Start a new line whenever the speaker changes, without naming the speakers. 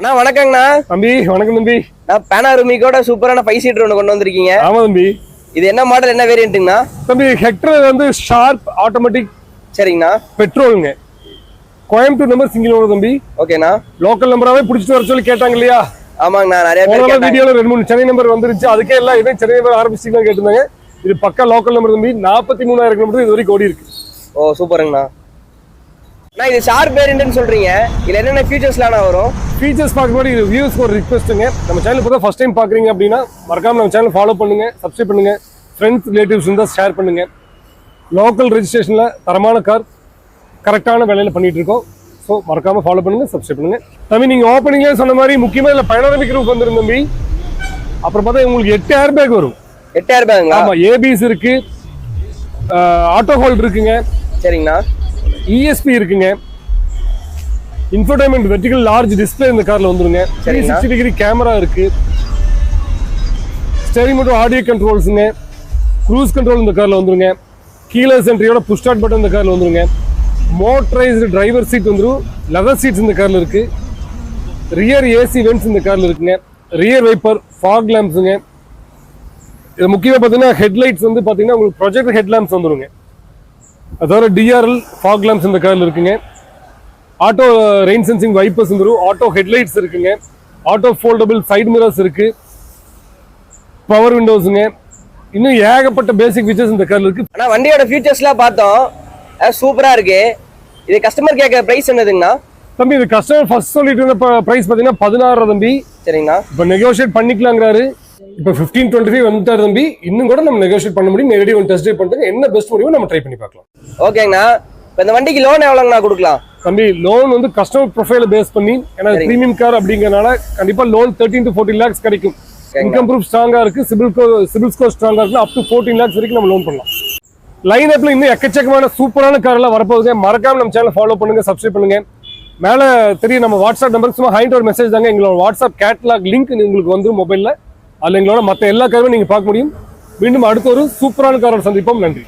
அண்ணா வணக்கங்கண்ணா.
தம்பி வணக்கம் தம்பி.
நான் பேனாருமிக்கோட சூப்பரான 5 சீட்டர் ஒன்று கொண்டு வந்திருக்கீங்க.
ஆமா தம்பி.
இது என்ன மாடல், என்ன வேரியண்ட்டுங்கண்ணா?
தம்பி ஹெக்டர் வந்து ஷார்ப் ஆட்டோமேட்டிக்.
சரிங்கண்ணா.
பெட்ரோலுங்க. கோயம்புத்தூர் நம்பர் சிங்கிள் ஓனர் தம்பி.
ஓகேண்ணா.
லோக்கல் நம்பராவே பிடிச்சிட்டு வர சொல்லி கேட்டாங்க இல்லையா?
ஆமாங்கண்ணா, நிறைய பேர் கேட்டாங்க.
வீடியோல 2-3 சென்னை நம்பர் வந்துருச்சு. அதுக்கே எல்லாம் இதே சென்னை நம்பர் ஆரம்பிச்சிட்டு கேட்டிருந்தாங்க. இது பக்கா லோக்கல் நம்பர் தம்பி. 43,000 கிலோமீட்டர் இது வரைக்கும் ஓடி இருக்கு.
ஓ சூப்பருங்கண்ணா. அண்ணா இது ஷார்ப் வேரியண்ட்னு சொல்றீங்க, இதுல என்னென்ன ஃபீச்சர்ஸ்லாம் வரும்?
ஃபீச்சர்ஸ் பார்க்கும்போது இது வியூஸ்க்கு ஒரு ரிக்வெஸ்ட்டுங்க. நம்ம சேனல் இப்போ தான் ஃபர்ஸ்ட் டைம் பார்க்குறீங்க அப்படின்னா மறக்காம நம்ம சேனல் ஃபாலோ பண்ணுங்க, சப்ஸ்கிரைப் பண்ணுங்க, ஃப்ரெண்ட்ஸ் ரிலேட்டிவ்ஸ் இருந்தால் ஷேர் பண்ணுங்க. லோக்கல் ரெஜிஸ்ட்ரேஷனில் தரமான கார் கரெக்டான வேலையில் பண்ணிட்டு இருக்கோம். ஸோ மறக்காம ஃபாலோ பண்ணுங்க, சப்ஸ்கிரைப் பண்ணுங்க. தம்பி நீங்கள் ஓப்பனிங்லேயே சொன்ன மாதிரி முக்கியமாக இதில் பைனாரமிக் ரூஃப் வந்துடும் தம்பி. அப்புறம் பார்த்தா உங்களுக்கு 8 ஏர் பேக் வரும்.
8 ஏர் பேக்?
ஆமாம், ஏபிஎஸ் இருக்கு, ஆட்டோ ஹோல்ட் இருக்குங்க.
சரிங்கண்ணா.
இஎஸ்பி இருக்குங்க. இன்ஃபோடைன்மெண்ட் வெர்டிகல் லார்ஜ் டிஸ்பிளே இந்த கார்ல வந்துருங்க. 360 டிகிரி கேமரா இருக்கு. ஸ்டீரிங் மோட்டர் ஆடியோ கண்ட்ரோல்ஸ்ங்க. க்ரூஸ் கண்ட்ரோல் இந்த கார்ல வந்துருங்க. கீலெஸ் என்ட்ரியோட புஷ் ஸ்டார்ட் பட்டன் இந்த கார்ல வந்துருங்க. மோட்டரைஸ்டு டிரைவர் சீட் வந்துரும். லெதர் சீட்ஸ் இந்த கார்ல இருக்கு. ரியர் ஏசி வென்ட்ஸ் இந்த கார்ல இருக்குங்க. ரியர் வைப்பர், ஃபாக் லேம்ப்ஸுங்க. இது முக்கியமாக பார்த்தீங்கன்னா ஹெட்லைட்ஸ் வந்து பார்த்தீங்கன்னா உங்களுக்கு ப்ரொஜெக்டர் ஹெட் லேம்ப்ஸ் வந்துருங்க. அதோட டிஆர்எல் ஃபாக் லேம்ப்ஸ் இந்த கார்ல இருக்குங்க. ஆட்டோ ரெயின் சென்சிங் வைப்பர்ஸ் வந்துரும். ஆட்டோ ஹெட்லைட்ஸ் இருக்குங்க. ஆட்டோ ஃபோல்டபிள் சைடு மிரர்ஸ் இருக்கு. பவர் விண்டோஸுங்க. இன்னும் ஏகப்பட்ட பேசிக் ஃபீச்சர்ஸ் இந்த கார்ல இருக்கு.
ஆனா வண்டியோட ஃபீச்சர்ஸ்லாம் பார்த்தோம், சூப்பரா இருக்கு. இது கஸ்டமர் கேட்க பிரைஸ் என்னதுங்கண்ணா?
தம்பி இது கஸ்டமர் ஃபர்ஸ்ட் சொல்லிட்டு இருந்த பிரைஸ் பார்த்தீங்கன்னா 16 தம்பி.
சரிங்கண்ணா.
இப்போ நெகோஷியேட் பண்ணிக்கலாங்கிறாரு. இப்போ 15-25 வந்துட்டாரு தம்பி. இன்னும் கூட நம்ம நெகோஷியேட் பண்ண முடியும். நேரடி ஒன் டெஸ்ட் ட்ரைவ் பண்ணிட்டு என்ன பெஸ்ட் முடியுமோ நம்ம ட்ரை பண்ணி பார்க்கலாம்.
ஓகேங்கண்ணா. இப்போ இந்த வண்டிக்கு லோன் எவ்வளோங்கண்ணா கொடுக்கலாம்?
தம்பி லோன் வந்து கஸ்டமர் ப்ரொஃபைல பேஸ் பண்ணி, ஏன்னா பிரீமியம் கார் அப்படிங்கறனால கண்டிப்பா லோன் 13 to 14 lakhs கிடைக்கும். இன்கம் ப்ரூஃப் ஸ்ட்ராங்கா இருக்கு, சிபில் ஸ்கோர் ஸ்ட்ராங்கா இருக்கு. அப் டு 14 lakhs வரைக்கும் நம்ம லோன் பண்ணலாம். லைன் அப்ல இன்னும் எக்கச்சக்கமான சூப்பரான கார் எல்லாம் வரப்போகுது. மறக்காம நம்ம சேனல் ஃபாலோ பண்ணுங்க, சப்ஸ்கிரைப் பண்ணுங்க. மேல தெரியும் நம்ம வாட்ஸ்அப் நம்பருக்கு சும்மா ஹைண்ட் ஒரு மெசேஜ் தாங்க. எங்களோட வாட்ஸ்அப் கேட்லாக் லிங்க் உங்களுக்கு வந்து மொபைல்ல, அதுல எங்களோட மற்ற எல்லா காரும் நீங்க பார்க்க முடியும். மீண்டும் அடுத்த ஒரு சூப்பரான காரோட சந்திப்போம். நன்றி.